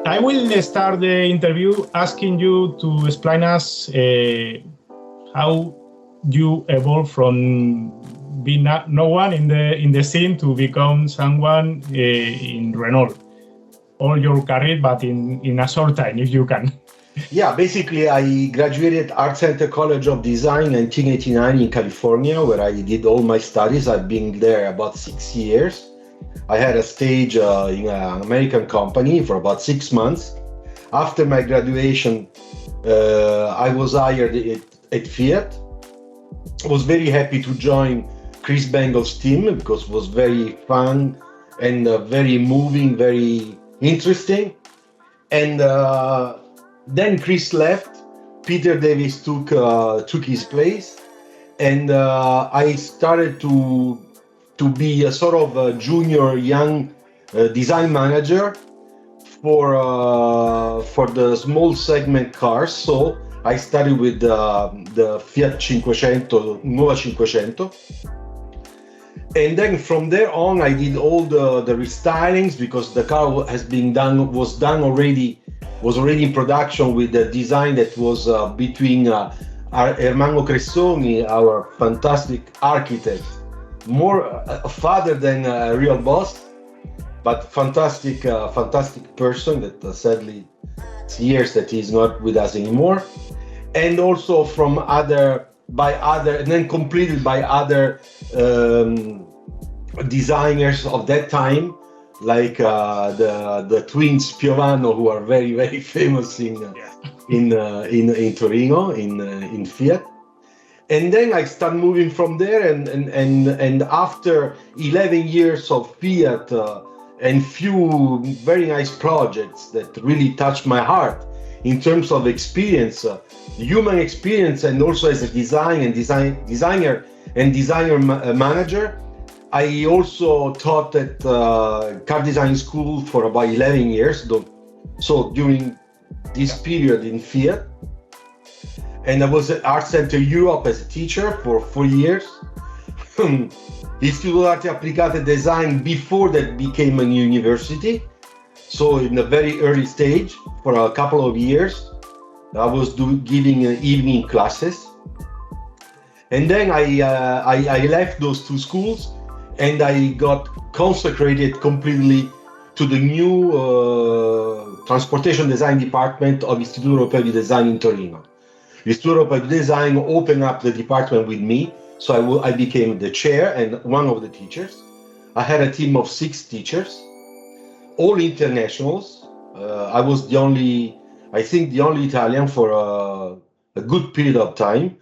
I will start the interview asking you to explain us how you evolved from being no one in the scene to become someone in Renault. All your career, but in a short time, if you can. Yeah, basically, I graduated Art Center College of Design in 1989 in California, where I did all my studies. I've been there about 6 years. I had a stage in an American company for about 6 months. After my graduation, I was hired at Fiat. I was very happy to join Chris Bengle's team because it was very fun and very moving, very interesting. And then Chris left. Peter Davis took his place, and I started to be a sort of a junior young design manager for the small segment cars. So I started with the Fiat Cinquecento, Nuova Cinquecento. And then from there on, I did all the restylings because the car was already in production with the design that was between Ermanno Cressoni, our fantastic architect, more a father than a real boss, but fantastic person that sadly it's years that he's not with us anymore, and also from and then completed by other designers of that time, like the twins Piovano, who are very, very famous in Torino, in Fiat. And then I started moving from there, and after 11 years of Fiat and few very nice projects that really touched my heart in terms of experience, human experience, and also as a designer manager. I also taught at car design school for about 11 years. So during this period in Fiat, and I was at Art Center Europe as a teacher for 4 years. Istituto d'Arte Applicate Design before that became a university. So in a very early stage, for a couple of years, I was giving evening classes. And then I left those two schools, and I got consecrated completely to the new transportation design department of Istituto Europeo di Design in Torino. Istituto Europeo di Design opened up the department with me, so I became the chair and one of the teachers. I had a team of 6 teachers, all internationals. I was the only Italian for a good period of time.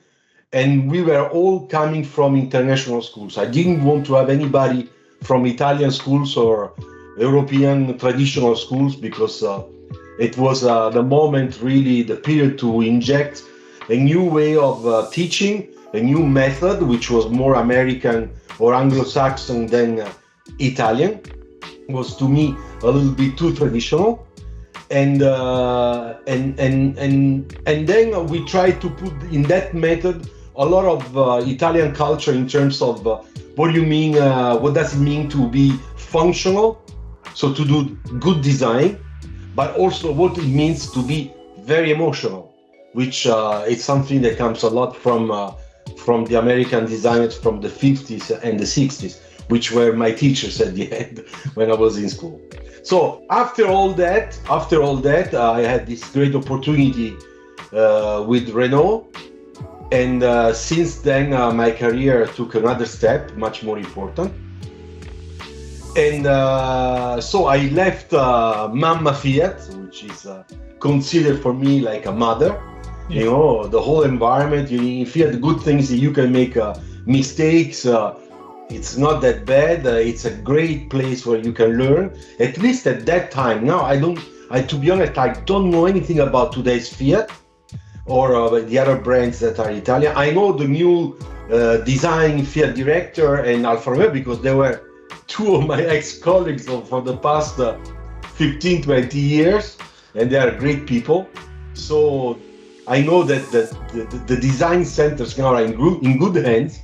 And we were all coming from international schools. I didn't want to have anybody from Italian schools or European traditional schools because it was the moment, really, the period to inject a new way of teaching, a new method, which was more American or Anglo-Saxon than Italian. It was, to me, a little bit too traditional. And then we tried to put in that method a lot of Italian culture in terms of what does it mean to be functional, so to do good design, but also what it means to be very emotional, which is something that comes a lot from the American designers from the 50s and the 60s, which were my teachers at the end when I was in school. So after all that, I had this great opportunity with Renault. And since then, my career took another step, much more important. And so I left Mamma Fiat, which is considered for me like a mother. Yeah. You know, the whole environment, in Fiat, the good things that you can make mistakes. It's not that bad. It's a great place where you can learn, at least at that time. Now, to be honest, I don't know anything about today's Fiat or the other brands that are Italian. I know the new design Fiat director and Alfa Romeo because they were 2 of my ex-colleagues for the past 15, 20 years, and they are great people. So I know that the design centers now are in good hands.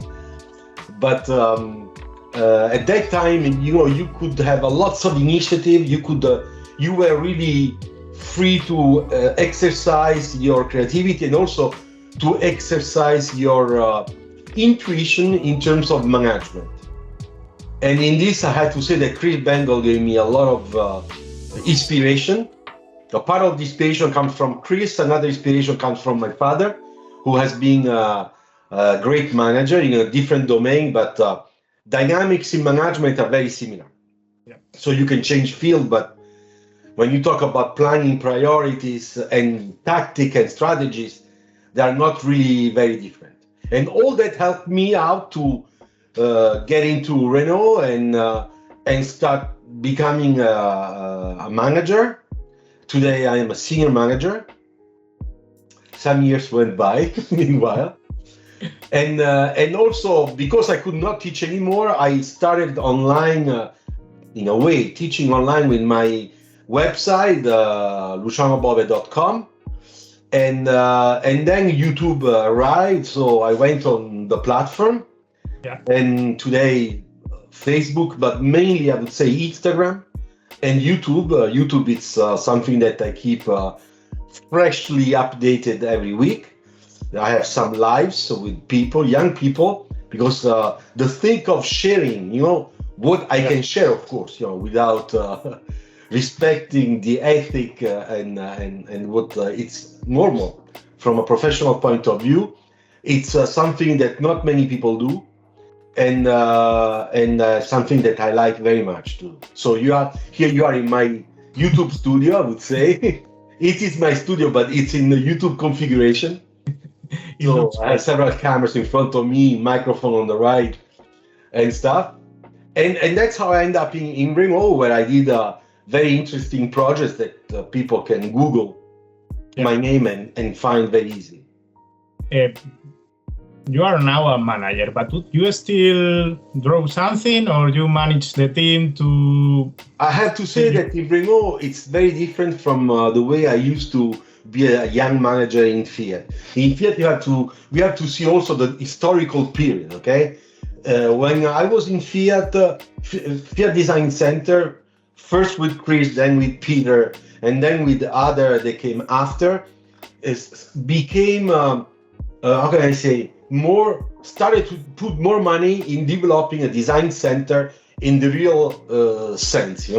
But at that time, you could have lots of initiative. You were really free to exercise your creativity and also to exercise your intuition in terms of management. And in this, I had to say that Chris Bengal gave me a lot of inspiration. A part of the inspiration comes from Chris, another inspiration comes from my father, who has been a great manager in a different domain, but dynamics in management are very similar. Yeah. So you can change field, but when you talk about planning priorities and tactic and strategies, they are not really very different. And all that helped me out to get into Renault and start becoming a manager. Today I am a senior manager. Some years went by meanwhile. And also because I could not teach anymore, I started online, in a way, teaching online with my website, lucianobove.com. And then YouTube arrived, so I went on the platform. Yeah. And today, Facebook, but mainly I would say Instagram and YouTube. YouTube is something that I keep freshly updated every week. I have some lives with people, young people, because the thing of sharing, what I can share, of course, without respecting the ethic and what it's normal from a professional point of view. It's something that not many people do. And something that I like very much too. So you are in my YouTube studio, I would say. It is my studio, but it's in the YouTube configuration. So I have several cameras in front of me, microphone on the right, and stuff. And that's how I end up in Renault, where I did a very interesting project that people can Google my name and find very easily. You are now a manager, but do you still draw something, or you manage the team to? I have to say that in Renault, it's very different from the way I used to be a young manager in Fiat. In Fiat, we have to see also the historical period. Okay, when I was in Fiat, Fiat Design Center, first with Chris, then with Peter, and then with the other that came after, became how can I say? Started to put more money in developing a design center in the real sense,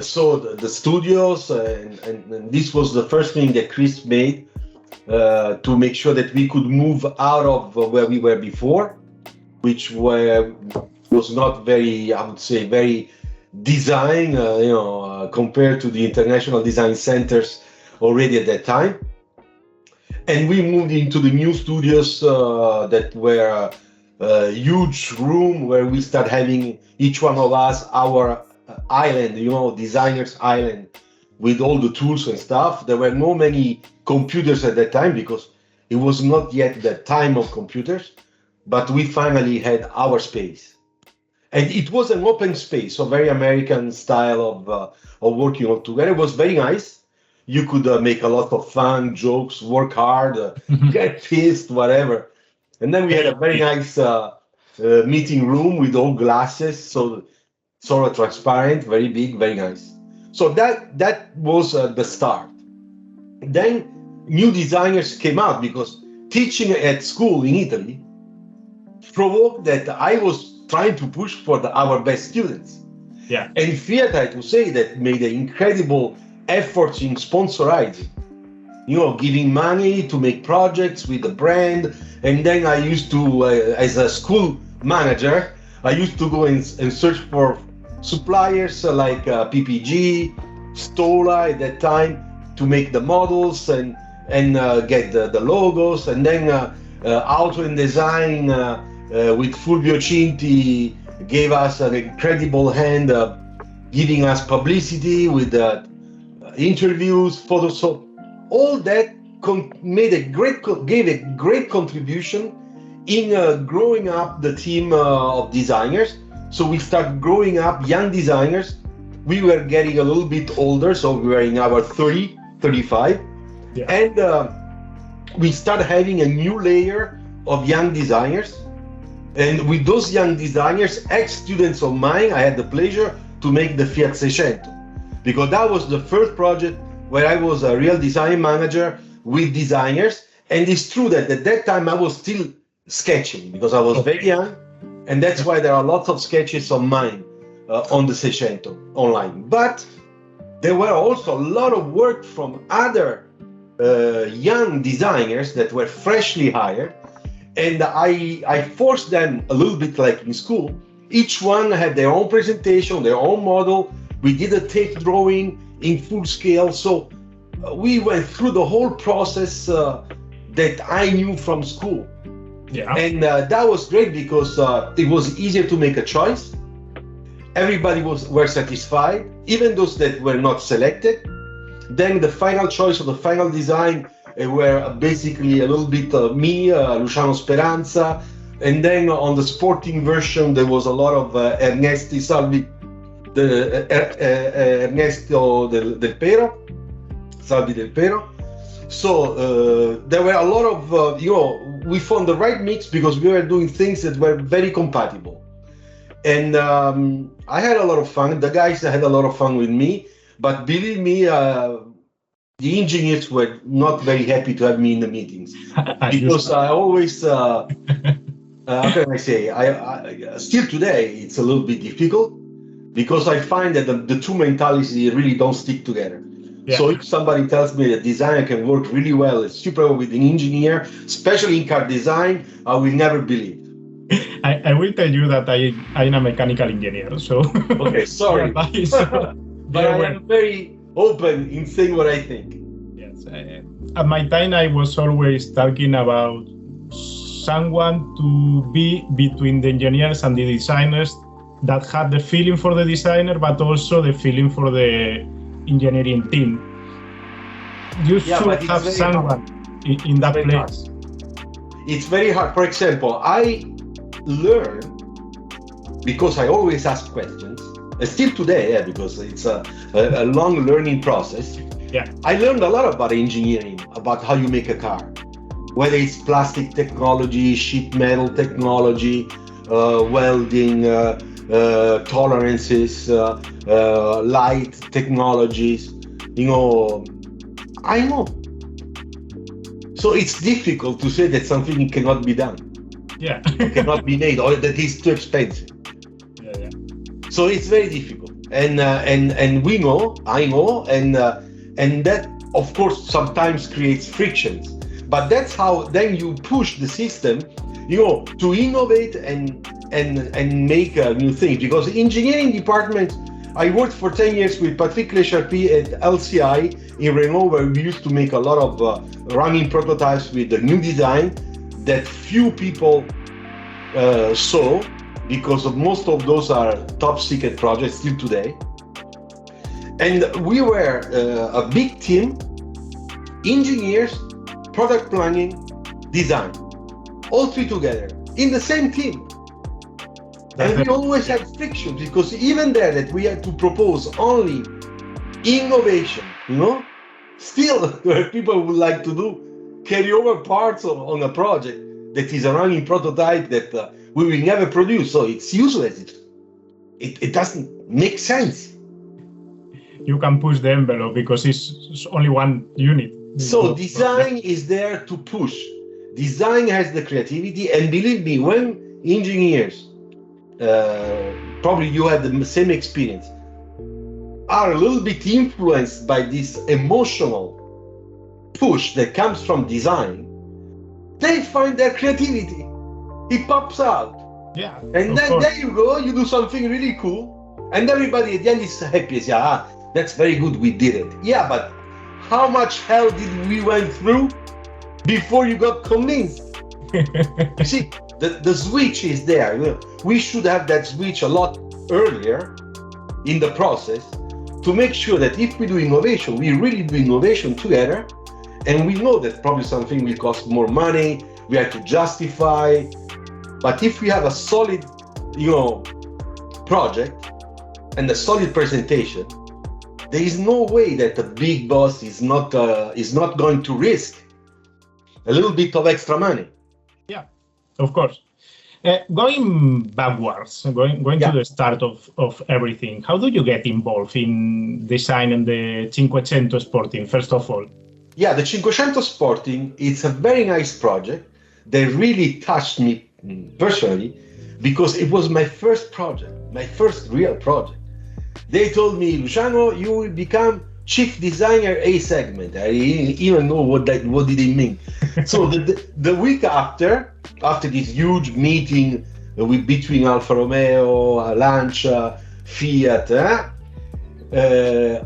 So the studios, and this was the first thing that Chris made to make sure that we could move out of where we were before, which was not very, I would say, very design, compared to the international design centers already at that time. And we moved into the new studios that were a huge room where we start having each one of us our island, designer's island with all the tools and stuff. There were no many computers at that time because it was not yet the time of computers, but we finally had our space. And it was an open space, so very American style of working all together. It was very nice. You could make a lot of fun, jokes, work hard, get pissed, whatever. And then we had a very nice meeting room with all glasses, so sort of transparent, very big, very nice. So that was the start. Then new designers came out because teaching at school in Italy provoked that I was trying to push for our best students. Yeah. And Fiat, I have to say, that made an incredible efforts in sponsorizing, giving money to make projects with the brand. And then I used to, as a school manager, I used to go and search for suppliers like PPG, Stola at that time to make the models and get the logos. And then Auto and Design with Fulvio Cinti gave us an incredible hand, giving us publicity with interviews, photos. So all that gave a great contribution in growing up the team of designers. So we started growing up young designers. We were getting a little bit older, so we were in our 30, 35. Yeah. And we started having a new layer of young designers. And with those young designers, ex-students of mine, I had the pleasure to make the Fiat Seicento, because that was the first project where I was a real design manager with designers. And it's true that at that time I was still sketching because I was very young. And that's why there are lots of sketches of mine on the Seicento online. But there were also a lot of work from other young designers that were freshly hired. And I forced them a little bit like in school. Each one had their own presentation, their own model. We did a tape drawing in full scale. So we went through the whole process that I knew from school. Yeah. And that was great because it was easier to make a choice. Everybody were satisfied, even those that were not selected. Then the final choice of the final design were basically a little bit me, Luciano Speranza, and then on the sporting version there was a lot of Ernesto del Pero, Salvi del Pero. So there were a lot of, we found the right mix because we were doing things that were very compatible. And I had a lot of fun. The guys had a lot of fun with me. But believe me, the engineers were not very happy to have me in the meetings. Because I always, how can I say, I still today, it's a little bit difficult. Because I find that the two mentalities really don't stick together. Yeah. So if somebody tells me a designer can work really well, it's super well with an engineer, especially in car design, I will never believe. I will tell you that I'm a mechanical engineer, so... Okay, sorry. But I am very open in saying what I think. Yes. At my time, I was always talking about someone to be between the engineers and the designers that had the feeling for the designer, but also the feeling for the engineering team. You should have someone in that place. Hard. It's very hard. For example, I learn because I always ask questions. Still today, because it's a long learning process. Yeah. I learned a lot about engineering, about how you make a car, whether it's plastic technology, sheet metal technology, welding, tolerances, light technologies, I know. So it's difficult to say that something cannot be done. Yeah. Cannot be made, or that is too expensive. Yeah. So it's very difficult. And we know, I know, and that of course sometimes creates frictions. But that's how then you push the system, to innovate and make new things. Because engineering department, I worked for 10 years with Patrick Lecharpie at LCI in Renault, where we used to make a lot of running prototypes with the new design that few people saw, because most of those are top secret projects still today. And we were a big team, engineers, product planning, design, all three together in the same team. And we always had friction, because even there that we had to propose only innovation, still there are people who would like to do carryover parts on a project that is a running prototype that we will never produce. So it's useless. It doesn't make sense. You can push the envelope because it's only one unit. So design is there to push. Design has the creativity, and believe me, when engineers, probably you had the same experience, are a little bit influenced by this emotional push that comes from design, they find their creativity. It pops out. Yeah. And then there you go, you do something really cool, and everybody at the end is happy. Yeah, that's very good, we did it. Yeah, but how much hell did we went through before you got convinced? You see, the switch is there. We should have that switch a lot earlier in the process to make sure that if we do innovation, we really do innovation together. And we know that probably something will cost more money, we have to justify. But if we have a solid, project and a solid presentation, there is no way that the big boss is not going to risk a little bit of extra money. Yeah, of course. Going backwards, going to the start of everything, how do you get involved in designing the Cinquecento Sporting, first of all? Yeah, the Cinquecento Sporting, it's a very nice project that really touched me personally because it was my first project, my first real project. They told me, Luciano, you will become chief designer A segment. I didn't even know what did it mean. So the week after this huge meeting between Alfa Romeo, Lancia, Fiat,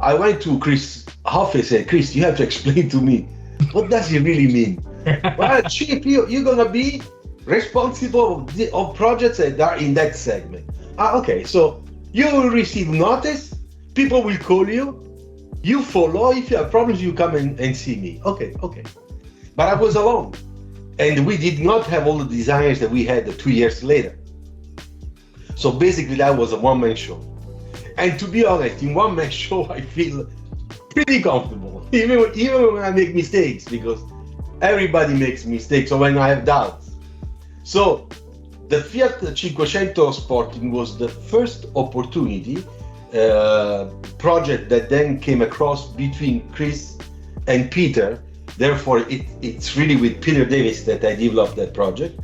I went to Chris' office and said, Chris, you have to explain to me, what does it really mean? Well, chief, you're gonna be responsible of projects that are in that segment. Okay, so you will receive notice, people will call you, you follow, if you have problems, you come and see me. Okay. But I was alone. And we did not have all the designers that we had 2 years later. So basically that was a one-man show. And to be honest, in one-man show, I feel pretty comfortable, even when I make mistakes, because everybody makes mistakes or when I have doubts. So the Fiat Cinquecento Sporting was the first opportunity project that then came across between Chris and Peter. Therefore, it's really with Peter Davis that I developed that project,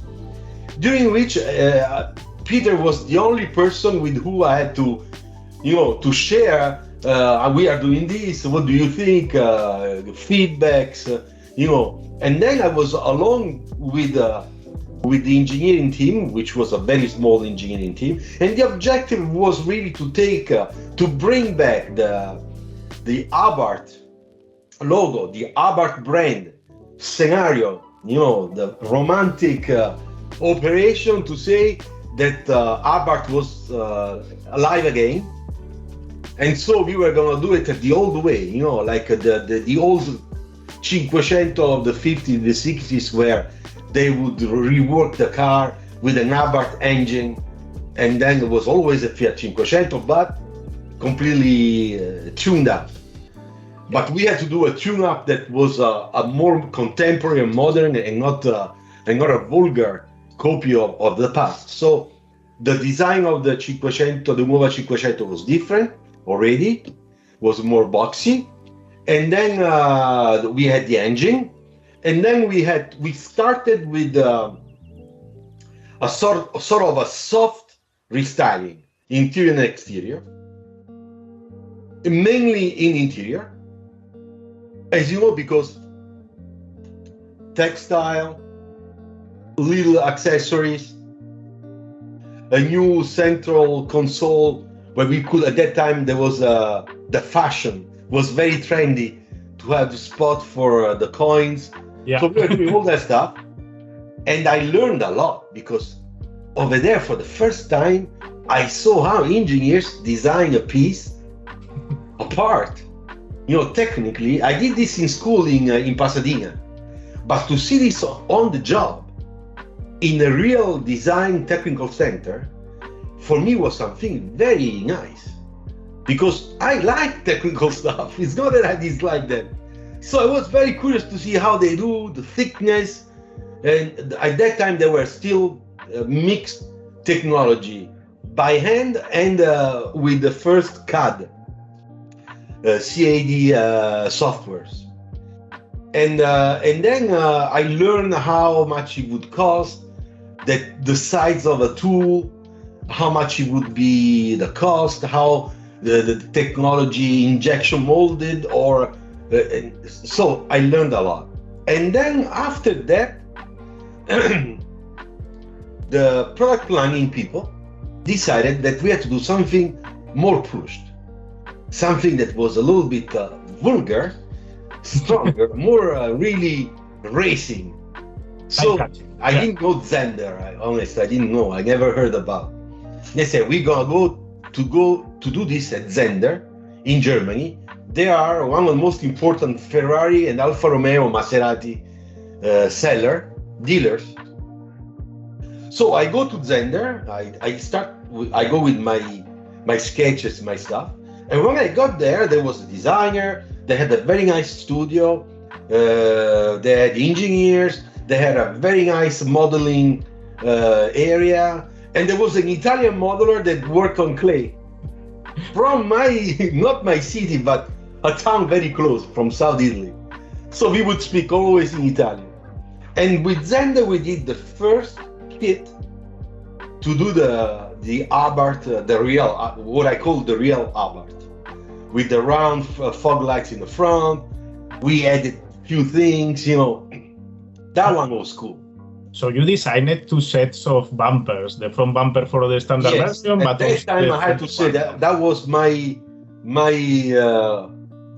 during which Peter was the only person with who I had to share. We are doing this. What do you think? Feedbacks, And then I was along with the engineering team, which was a very small engineering team, and the objective was really to bring back the Abarth logo, the Abarth brand scenario, the romantic operation to say that Abarth was alive again. And so we were gonna do it the old way, like the old Cinquecento of the 50s, the 60s, where they would rework the car with an Abarth engine, and then there was always a Fiat Cinquecento, but completely tuned up. But we had to do a tune-up that was a more contemporary and modern, and not a vulgar copy of the past. So the design of the Cinquecento, the Nuova Cinquecento, was different already, was more boxy. And then we had the engine, and then we started with a sort of a soft restyling, interior and exterior, mainly in interior, as you know, because textile, little accessories, a new central console where we could, at that time, there was the fashion was very trendy to have the spot for the coins. Yeah. So we were doing all that stuff. And I learned a lot, because over there, for the first time, I saw how engineers design a piece apart. Technically, I did this in school in Pasadena. But to see this on the job, in a real design technical center, for me was something very nice. Because I like technical stuff. It's not that I dislike them. So I was very curious to see how they do the thickness. And at that time, they were still mixed technology by hand and with the first CAD, CAD softwares. And then I learned how much it would cost, the size of a tool, how much it would be the cost, how the technology injection molded, or so I learned a lot. And then after that, the product planning people decided that we had to do something more pushed, something that was a little bit vulgar, stronger, more really racing. So I didn't know Zender. I didn't know. I never heard about. They said we're gonna go to do this at Zender in Germany. They are one of the most important Ferrari and Alfa Romeo, Maserati dealers. So I go to Zender. I go with my sketches, my stuff. And when I got there was a designer. They had a very nice studio. They had engineers. They had a very nice modeling area, and there was an Italian modeler that worked on clay from not my city, but a town very close from South Italy. So we would speak always in Italian. And with Zender, we did the first kit to do the Abarth, the real, what I call the real Abarth, with the round fog lights in the front. We added a few things, That one was cool. So you designed two sets of bumpers, the front bumper for the standard version, but that time I had to say that was my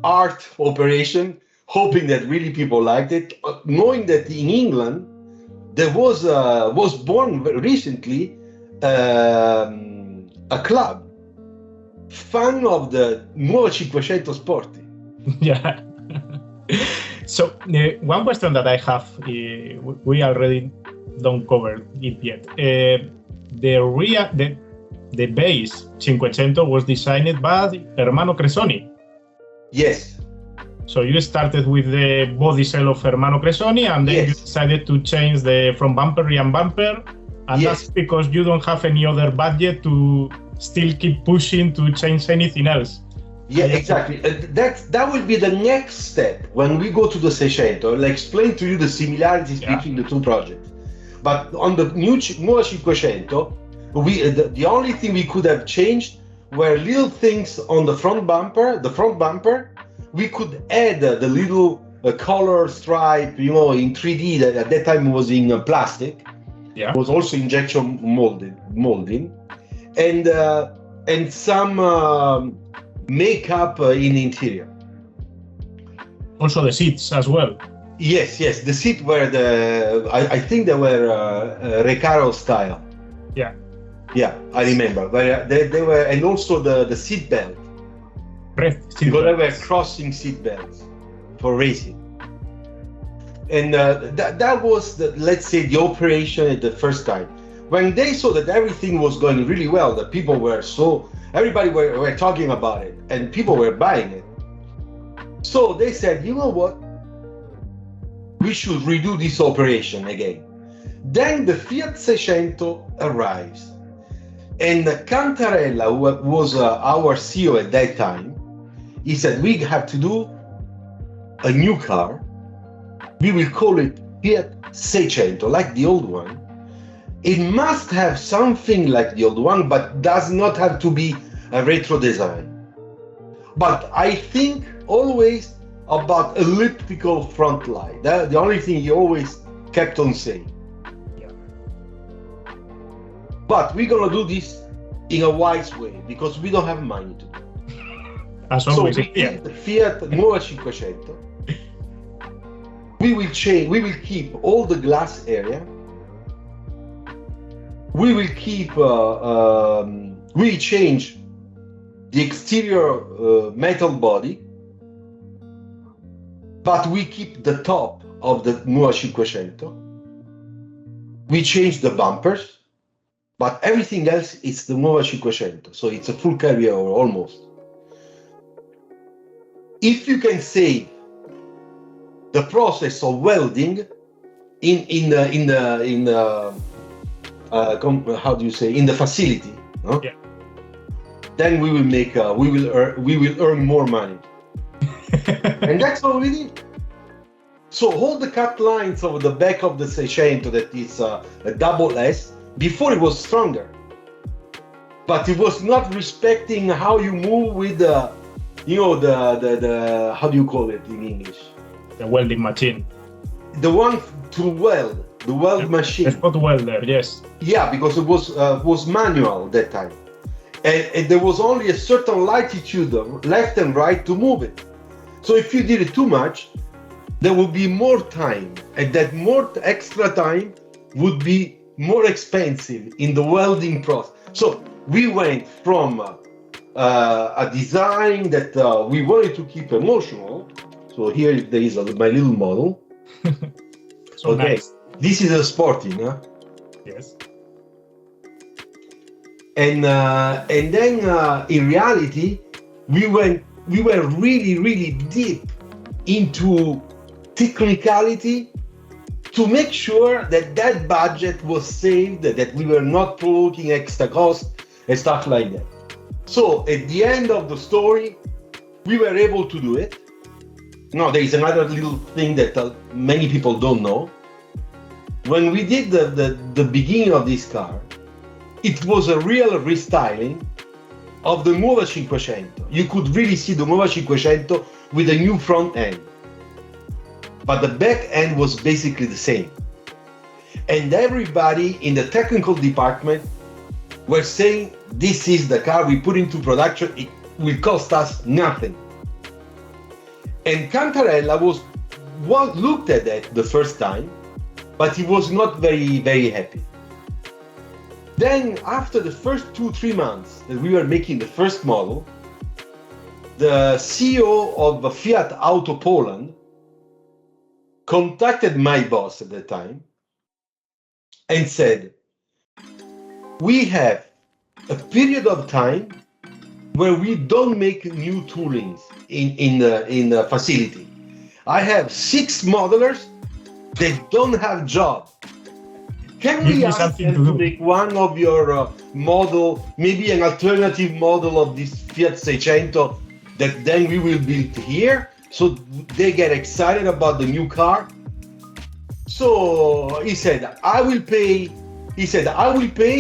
art operation, hoping that really people liked it, knowing that in England there was born recently a club fan of the nuovo Cinquecento Sporting. Yeah. So one question that I have, we already don't cover it yet. The base Cinquecento was designed by Hermano Cresoni. Yes. So you started with the body cell of Hermano Cresoni, and then you decided to change the front bumper, rear bumper, and that's because you don't have any other budget to still keep pushing to change anything else. Yeah, exactly. That will be the next step when we go to the Seicento. I'll explain to you the similarities between the two projects. But on the nuovo Cinquecento, the only thing we could have changed were little things on the front bumper. The front bumper, we could add the little color stripe, in 3D that at that time was in plastic. Yeah. It was also injection molding, and some makeup in the interior. Also the seats as well. Yes. The seats were I think they were Recaro style. Yeah. Yeah, I remember. But they were, and also the seat belt. Because they were crossing seat belts for racing. And that was, let's say, the operation at the first time. When they saw that everything was going really well, that people were everybody were talking about it, and people were buying it. So they said, you know what? We should redo this operation again. Then the Fiat Seicento arrives. And Cantarella, who was our CEO at that time, he said, we have to do a new car. We will call it Fiat Seicento, like the old one. It must have something like the old one, but does not have to be a retro design. But I think always about elliptical front light. That's the only thing he always kept on saying. But we're gonna do this in a wise way because we don't have money to do it. As always, so we did the Fiat Nuova Cinquecento. We will keep all the glass area. We will keep, we change the exterior metal body, but we keep the top of the Nuova Cinquecento. We change the bumpers. But everything else is the Nuova Cinquecento, so it's a full carryover almost. If you can save the process of welding in the facility, no? Yeah. Then we will earn more money, and that's what we did. So all the cut lines of the back of the Seicento, that is a double S. Before it was stronger, but it was not respecting how you move with the how do you call it in English? The welding machine. The one to weld, the weld machine. The spot welder, yes. Yeah, because it was manual that time, and there was only a certain latitude, left and right, to move it. So if you did it too much, there would be more time, and that more extra time would be more expensive in the welding process. So we went from a design that we wanted to keep emotional. So here there is my little model. So okay, nice. This is a Sporting, huh? Yes. And then in reality, we were really, really deep into technicality to make sure that that budget was saved, that we were not provoking extra cost and stuff like that. So at the end of the story, we were able to do it. Now, there is another little thing that many people don't know. When we did the beginning of this car, it was a real restyling of the Nuova Cinquecento. You could really see the Nuova Cinquecento with a new front end. But the back end was basically the same. And everybody in the technical department were saying, this is the car we put into production, it will cost us nothing. And Cantarella looked at that the first time, but he was not very, very happy. Then after the first 2-3 months that we were making the first model, the CEO of Fiat Auto Poland contacted my boss at the time and said, we have a period of time where we don't make new toolings in the facility. I have 6 modelers that don't have job. Can we ask them to make one of your model, maybe an alternative model of this Fiat Seicento that then we will build here, so they get excited about the new car? So he said, I will pay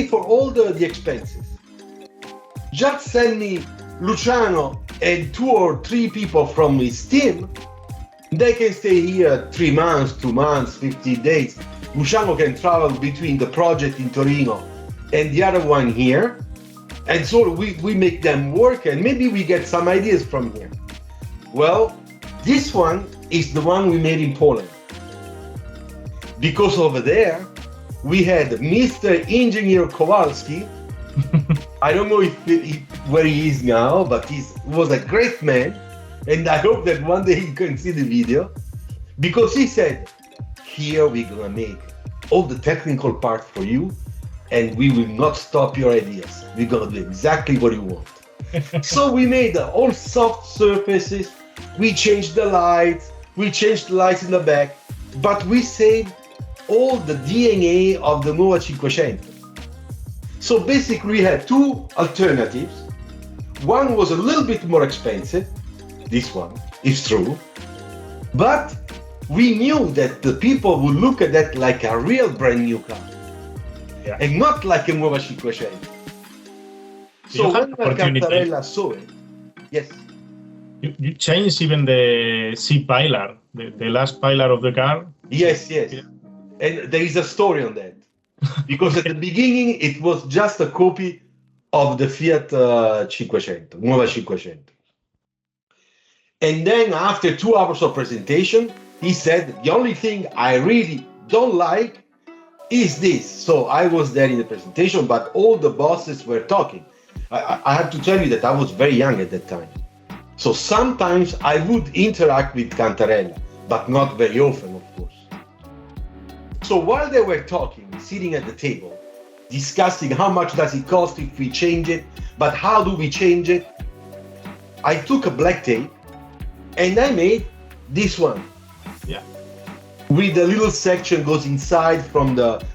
for all the expenses. Just send me Luciano and 2 or 3 people from his team. They can stay here 3 months, 2 months, 50 days. Luciano can travel between the project in Torino and the other one here. And so we make them work and maybe we get some ideas from here. Well, this one is the one we made in Poland. Because over there, we had Mr. Engineer Kowalski. I don't know where he is now, but he was a great man. And I hope that one day you can see the video. Because he said, here we're gonna make all the technical part for you and we will not stop your ideas. We're gonna do exactly what you want. So we made all soft surfaces, we changed the lights, we changed the lights in the back, but we saved all the DNA of the Nuova Cinquecento. So basically we had 2 alternatives. One was a little bit more expensive, this one is true, but we knew that the people would look at that like a real brand new car, and not like a Nuova Cinquecento. So when Cantarella saw it, yes. You changed even the C-pillar, the last pillar of the car? Yes. Yeah. And there is a story on that. Because at the beginning, it was just a copy of the Fiat Cinquecento, Nuova Cinquecento. And then after 2 hours of presentation, he said, the only thing I really don't like is this. So I was there in the presentation, but all the bosses were talking. I have to tell you that I was very young at that time. So sometimes I would interact with Cantarella, but not very often, of course. So while they were talking, sitting at the table, discussing how much does it cost if we change it, but how do we change it, I took a black tape and I made this one. Yeah. With a little section goes inside from the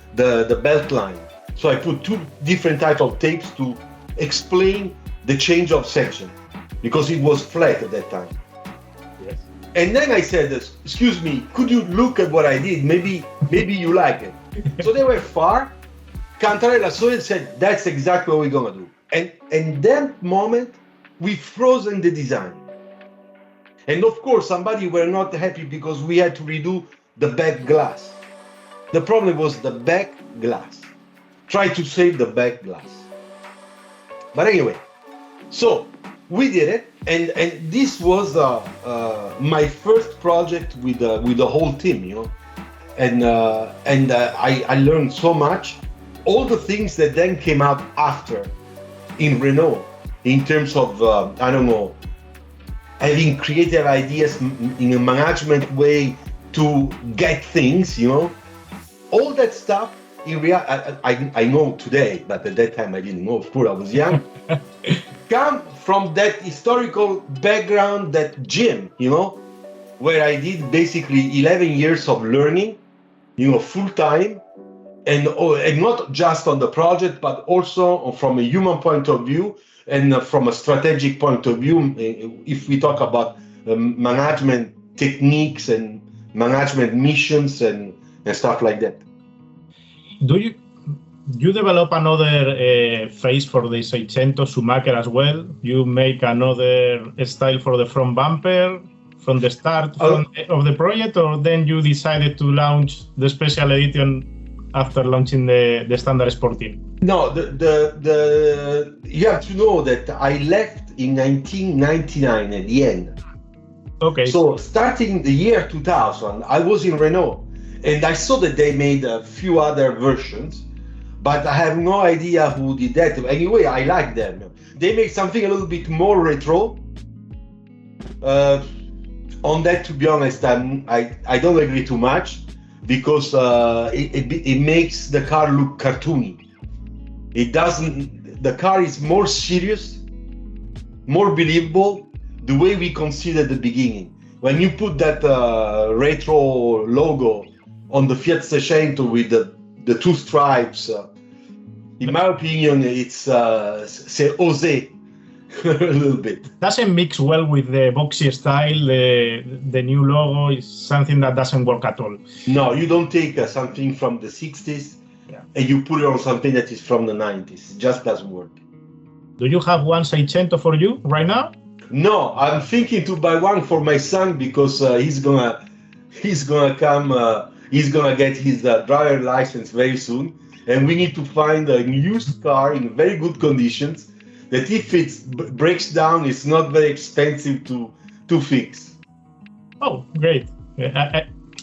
belt line. So I put 2 different types of tapes to explain the change of section because it was flat at that time. Yes. And then I said, excuse me, could you look at what I did? Maybe you like it. So they were far. Cantarella saw it and said, that's exactly what we're gonna do. And in that moment, we frozen the design. And of course, somebody were not happy because we had to redo the back glass. The problem was the back glass. Try to save the back glass. But anyway, so we did it, and this was my first project with the whole team, you know, and I learned so much. All the things that then came out after in Renault, in terms of I don't know, having creative ideas in a management way to get things, you know, all that stuff. In reality, I know today, but at that time I didn't know. Of course, I was young. Come from that historical background, that gym, you know, where I did basically 11 years of learning full time, and not just on the project, but also from a human point of view and from a strategic point of view. If we talk about management techniques and management missions and stuff like that. Do you develop another phase for the Seicento Schumacher as well? You make another style for the front bumper from the start of the project, or then you decided to launch the special edition after launching the standard Sporting? No, you have to know that I left in 1999 at the end. Okay. So starting the year 2000, I was in Renault, and I saw that they made a few other versions, but I have no idea who did that. Anyway, I like them. They make something a little bit more retro. On that, to be honest, I don't agree too much, because it makes the car look cartoony. It doesn't. The car is more serious, more believable, the way we considered at the beginning. When you put that retro logo on the Fiat Seicento with the two stripes, in my opinion, it's osé a little bit. Doesn't mix well with the boxy style. The new logo is something that doesn't work at all. No, you don't take something from the 60s and you put it on something that is from the 90s. It just doesn't work. Do you have one Seicento for you right now? No, I'm thinking to buy one for my son, because he's gonna come. He's gonna get his driver license very soon, and we need to find a used car in very good conditions, that if it breaks down, it's not very expensive to fix. Oh, great.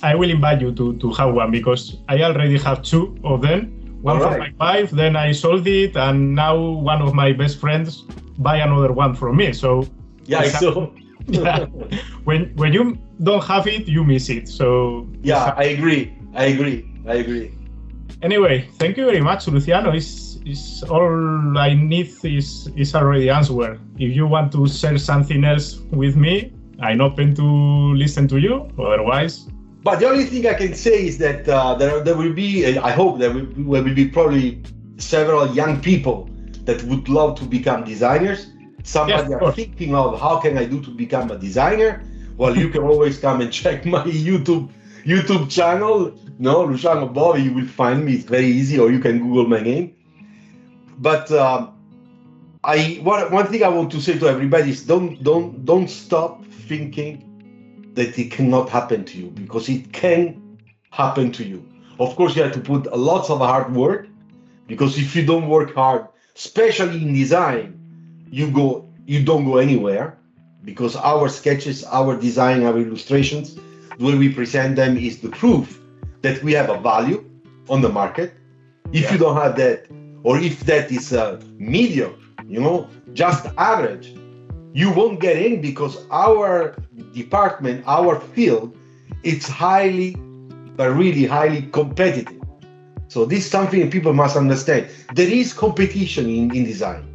I will invite you to have one, because I already have two of them. One for my wife, then I sold it, and now one of my best friends buy another one from me. So yeah, I saw. Yeah. When you don't have it, you miss it. So yeah, I agree. Anyway, thank you very much, Luciano. It's all I need is already answered. If you want to share something else with me, I'm open to listen to you. Otherwise. But the only thing I can say is that there will be, I hope there will be probably several young people that would love to become designers. Somebody are thinking of how can I do to become a designer? Well, you can always come and check my YouTube channel. No, Luciano Bove, you will find me. It's very easy, or you can Google my name. But one thing I want to say to everybody is don't stop thinking that it cannot happen to you, because it can happen to you. Of course, you have to put lots of hard work, because if you don't work hard, especially in design, you don't go anywhere, because our sketches, our design, our illustrations, the way we present them is the proof that we have a value on the market. If you don't have that, or if that is mediocre, just average, you won't get in, because our department, our field, it's really highly competitive. So this is something people must understand. There is competition in design.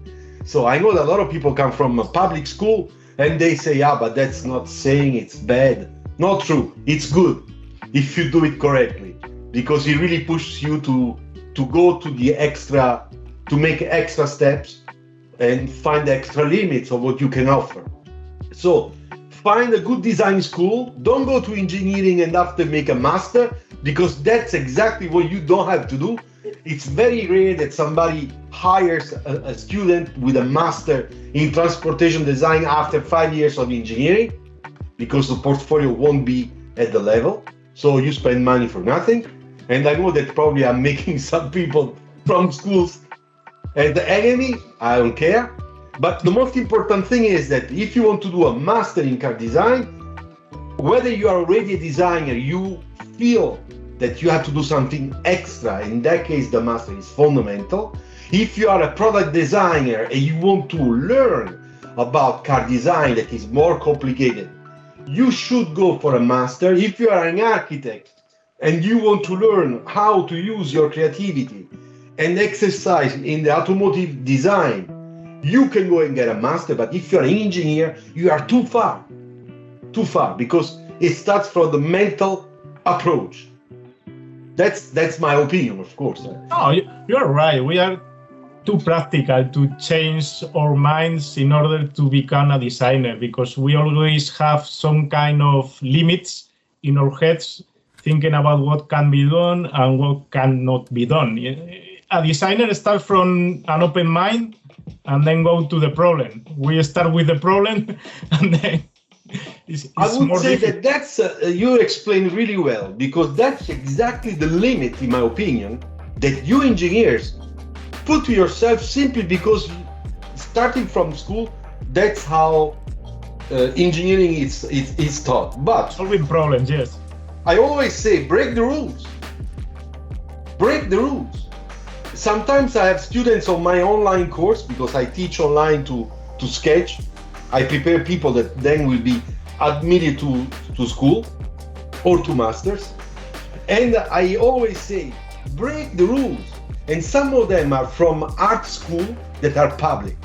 So I know that a lot of people come from a public school and they say, yeah, but that's not saying it's bad. Not true. It's good if you do it correctly, because it really pushes you to go to the extra, to make extra steps and find extra limits of what you can offer. So find a good design school. Don't go to engineering and after make a master, because that's exactly what you don't have to do. It's very rare that somebody hires a student with a master in transportation design after 5 years of engineering, because the portfolio won't be at the level. So you spend money for nothing. And I know that probably I'm making some people from schools as the enemy. I don't care. But the most important thing is that if you want to do a master in car design, whether you are already a designer, you feel that you have to do something extra. In that case, the master is fundamental. If you are a product designer and you want to learn about car design that is more complicated, you should go for a master. If you are an architect and you want to learn how to use your creativity and exercise in the automotive design, you can go and get a master. But if you're an engineer, you are too far, because it starts from the mental approach. That's my opinion, of course. No, you're right. We are too practical to change our minds in order to become a designer, because we always have some kind of limits in our heads, thinking about what can be done and what cannot be done. A designer starts from an open mind and then go to the problem. We start with the problem and then it's I would more say difficult. that's you explained really well, because that's exactly the limit, in my opinion, that you engineers put to yourself, simply because starting from school, that's how engineering is taught. But Solving problems, yes. I always say, break the rules. Break the rules. Sometimes I have students on my online course, because I teach online to sketch. I prepare people that then will be admitted to school or to masters. And I always say, break the rules. And some of them are from art school that are public.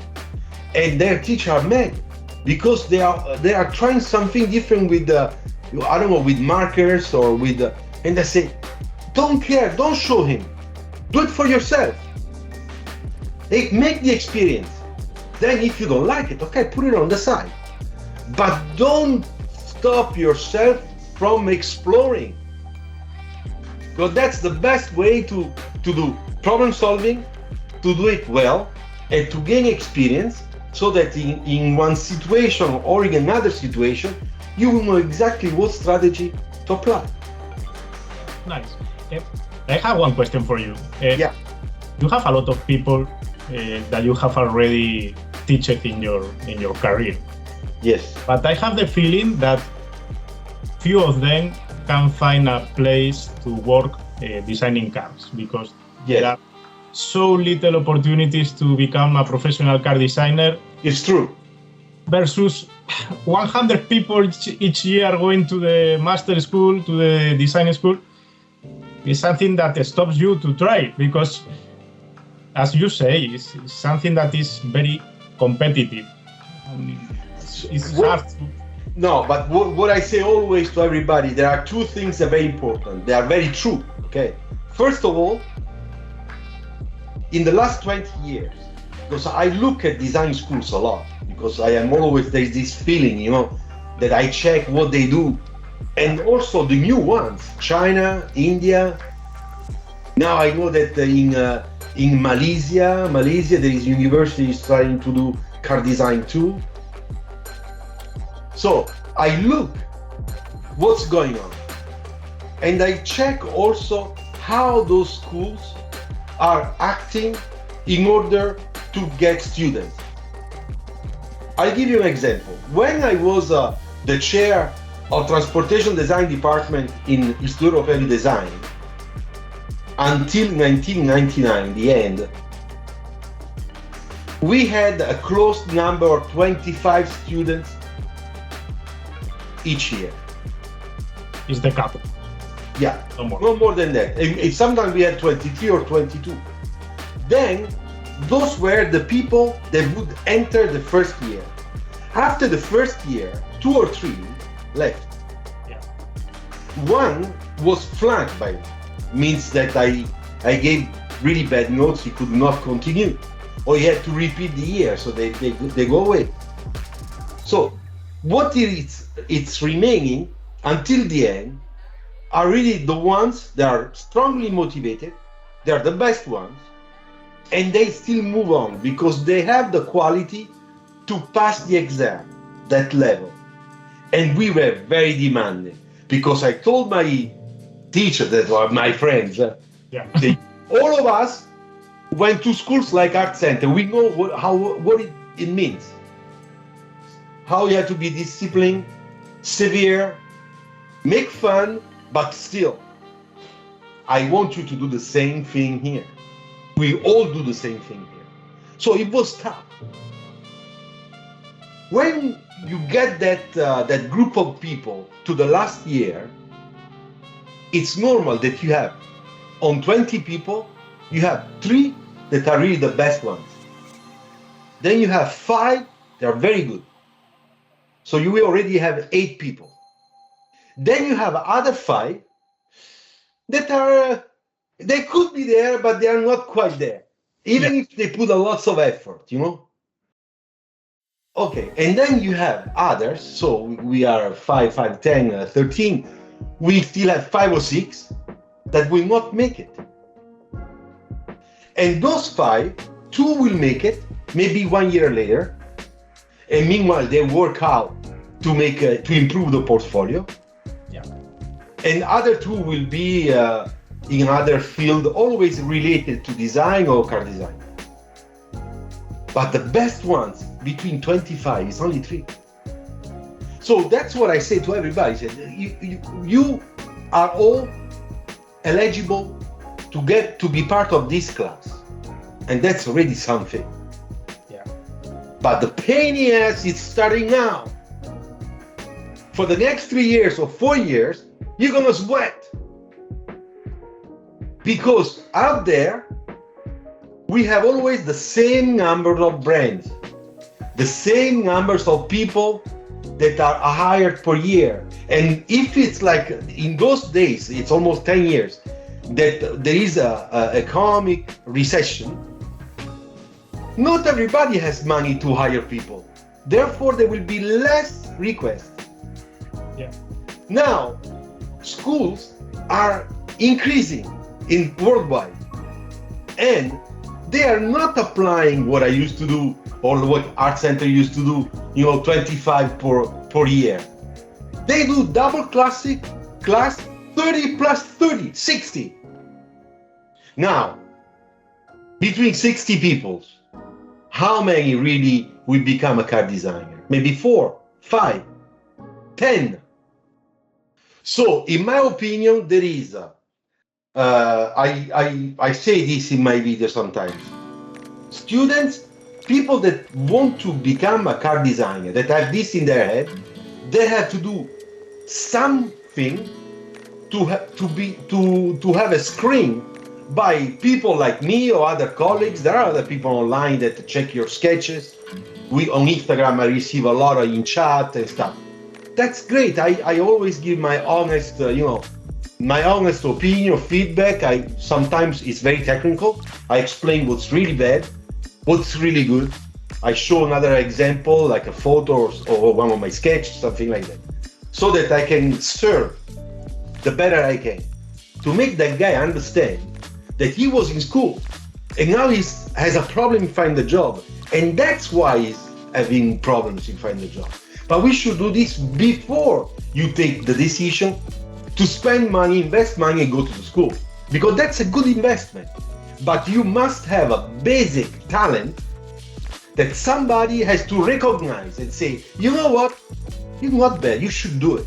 And their teachers are mad, because they are trying something different with I don't know, with markers or with and I say, don't care, don't show him. Do it for yourself. Make the experience. Then if you don't like it, okay, put it on the side. But don't stop yourself from exploring. Because that's the best way to do problem solving, to do it well, and to gain experience, so that in one situation or in another situation, you will know exactly what strategy to apply. Nice. I have one question for you. Yeah. You have a lot of people that you have already taught in your career. Yes. But I have the feeling that few of them can find a place to work designing cars, because there are so little opportunities to become a professional car designer. It's true. Versus 100 people each year going to the master school, to the design school. It's something that stops you to try, because, as you say, it's something that is very competitive. It's hard to... No, but what I say always to everybody, there are two things that are very important. They are very true, okay? First of all, in the last 20 years, because I look at design schools a lot, because I am always, there's this feeling, that I check what they do. And also the new ones, China, India. Now I know that in Malaysia, there is universities trying to do car design too. So I look what's going on, and I check also how those schools are acting in order to get students. I'll give you an example. When I was the chair of transportation design department in Instituto Europeo di Design until 1999, the end, we had a close number of 25 students each year. Is the cap. Yeah, No more than that. Sometimes we had 23 or 22. Then those were the people that would enter the first year. After the first year, 2 or 3 left. Yeah. One was flanked by me, means that I gave really bad notes, he could not continue, or he had to repeat the year, so they go away. So what it's remaining until the end are really the ones that are strongly motivated, they are the best ones, and they still move on because they have the quality to pass the exam, that level. And we were very demanding, because I told my teachers, that were my friends, all of us went to schools like Art Center. We know what it means. How you have to be disciplined, severe, make fun, but still, I want you to do the same thing here. We all do the same thing here. So it was tough. When you get that group of people to the last year, it's normal that you have, on 20 people, you have 3 that are really the best ones. Then you have 5 that are very good. So you will already have 8 people. Then you have other 5 that are, they could be there, but they are not quite there, even if they put a lots of effort, Okay, and then you have others, so we are 5, 10, 13, we still have 5 or 6 that will not make it. And those 5, 2 will make it, maybe 1 year later, and meanwhile they work out to improve the portfolio. Yeah. And other 2 will be in other field, always related to design or car design. But the best ones between 25 is only 3. So that's what I say to everybody. You are all eligible to be part of this class, and that's already something. Yeah. But the pain in the ass is starting now. For the next 3 years or 4 years, you're gonna sweat, because out there we have always the same number of brands, the same numbers of people that are hired per year. And if it's like in those days, it's almost 10 years, that there is a economic recession, not everybody has money to hire people. Therefore, there will be less requests. Yeah. Now, schools are increasing in worldwide, and they are not applying what I used to do or what Art Center used to do, 25 per year. They do double classic class, 30 plus 30, 60. Now, between 60 people, how many really will become a car designer? Maybe 4, 5, 10. So, in my opinion, there is I say this in my video sometimes. Students, people that want to become a car designer, that have this in their head, they have to do something to have a screen by people like me or other colleagues. There are other people online that check your sketches. On Instagram, I receive a lot in chat and stuff. That's great. I always give my honest, my honest opinion, feedback. Sometimes it's very technical. I explain what's really bad, what's really good. I show another example, like a photo or one of my sketches, something like that, so that I can serve the better I can, to make that guy understand that he was in school and now he has a problem in finding a job, and that's why he's having problems in finding a job. But we should do this before you take the decision to spend money, invest money, and go to the school, because that's a good investment. But you must have a basic talent that somebody has to recognize and say, you know what, you're not bad, you should do it.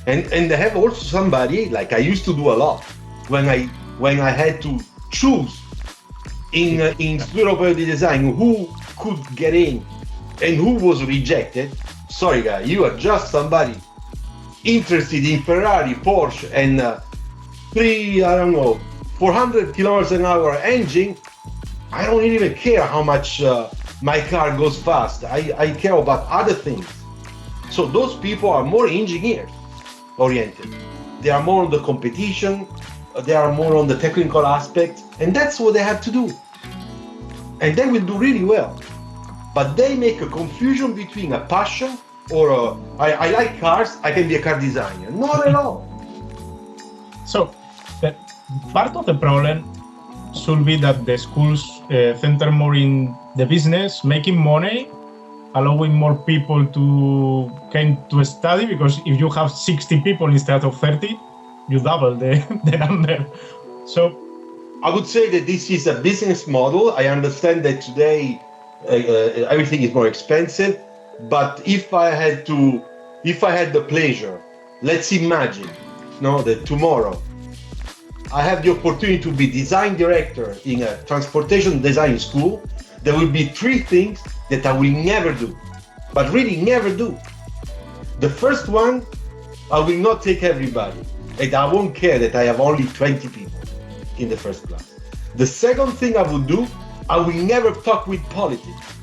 And they have also somebody, like I used to do a lot, when I had to choose in Superior Design who could get in and who was rejected. Sorry guy, you are just somebody interested in Ferrari, Porsche, and 400 kilometers an hour engine. I don't even care how much my car goes fast. I care about other things. So those people are more engineers oriented. They are more on the competition. They are more on the technical aspect, and that's what they have to do. And they will do really well. But they make a confusion between a passion or I like cars, I can be a car designer. Not at all. So, part of the problem should be that the schools center more in the business, making money, allowing more people to come to study, because if you have 60 people instead of 30, you double the number. So I would say that this is a business model. I understand that today everything is more expensive, but if I had the pleasure, let's imagine, that tomorrow I have the opportunity to be design director in a transportation design school, there will be 3 things that I will never do, but really never do. The first one, I will not take everybody, and I won't care that I have only 20 people in the first class. The second thing I would do, I will never talk with politics,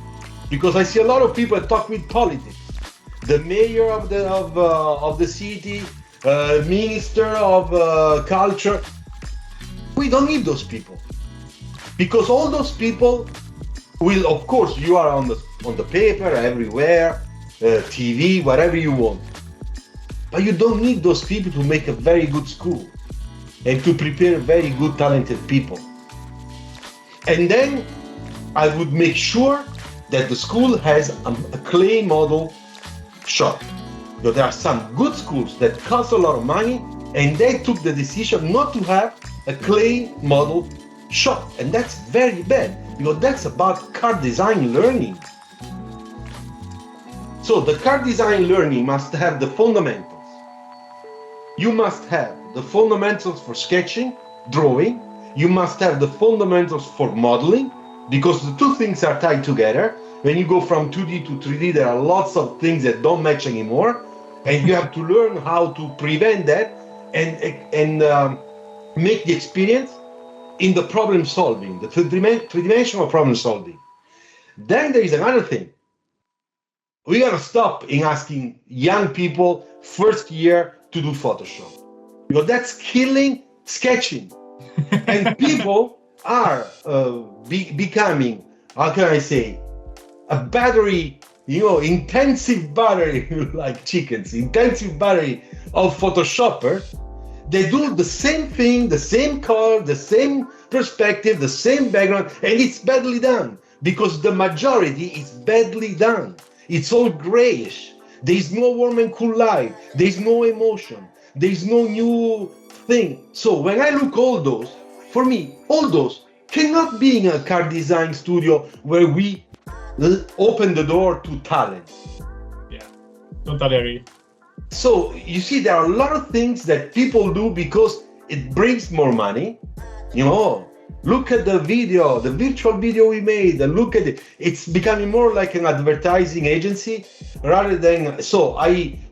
because I see a lot of people talk with politics. The mayor of the city, Minister of Culture. We don't need those people, because all those people will, of course, you are on the paper everywhere, TV, whatever you want, but you don't need those people to make a very good school and to prepare very good, talented people. And then I would make sure that the school has a clay model shop. So there are some good schools that cost a lot of money, and they took the decision not to have a clay model shop. And that's very bad, because that's about car design learning. So the car design learning must have the fundamentals. You must have the fundamentals for sketching, drawing. You must have the fundamentals for modeling, because the two things are tied together. When you go from 2D to 3D, there are lots of things that don't match anymore, and you have to learn how to prevent that and make the experience in the problem solving, the three-dimensional problem solving. Then there is another thing. We gotta stop in asking young people first year to do Photoshop, because that's killing sketching. And people are becoming, how can I say, a battery, intensive battery, like chickens, intensive battery of Photoshoppers. They do the same thing, the same color, the same perspective, the same background, and it's badly done, because the majority is badly done. It's all grayish. There is no warm and cool light. There is no emotion. There is no new thing. So when I look all those, for me, all those cannot be in a car design studio where we open the door to talent. Yeah, totally agree. So you see, there are a lot of things that people do because it brings more money. Look at the video, the virtual video we made, and look at it. It's becoming more like an advertising agency rather than,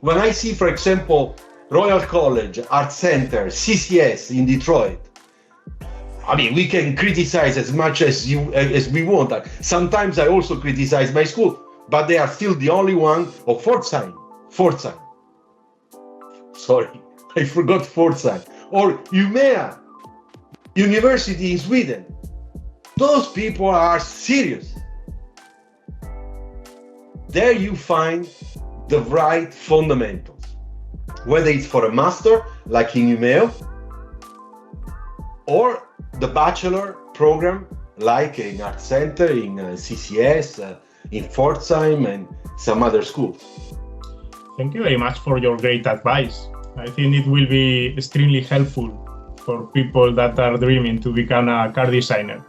when I see, for example, Royal College, Art Center, CCS in Detroit, I mean, we can criticize as much as we want. Sometimes I also criticize my school, but they are still the only one, or Pforzheim. Sorry, I forgot Pforzheim. Or Umeå, University in Sweden. Those people are serious. There you find the right fundamentals. Whether it's for a master, like in Umeå, or the bachelor program, like in Art Center, in CCS, in Pforzheim, and some other schools. Thank you very much for your great advice. I think it will be extremely helpful for people that are dreaming to become a car designer.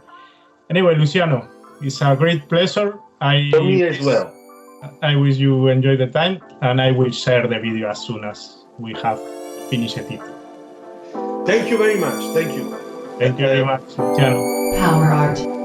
Anyway, Luciano, it's a great pleasure. For me as well. I wish you enjoy the time, and I will share the video as soon as we have finished it. Thank you very much. Thank you. Thank you very much, Luciano. Power Art.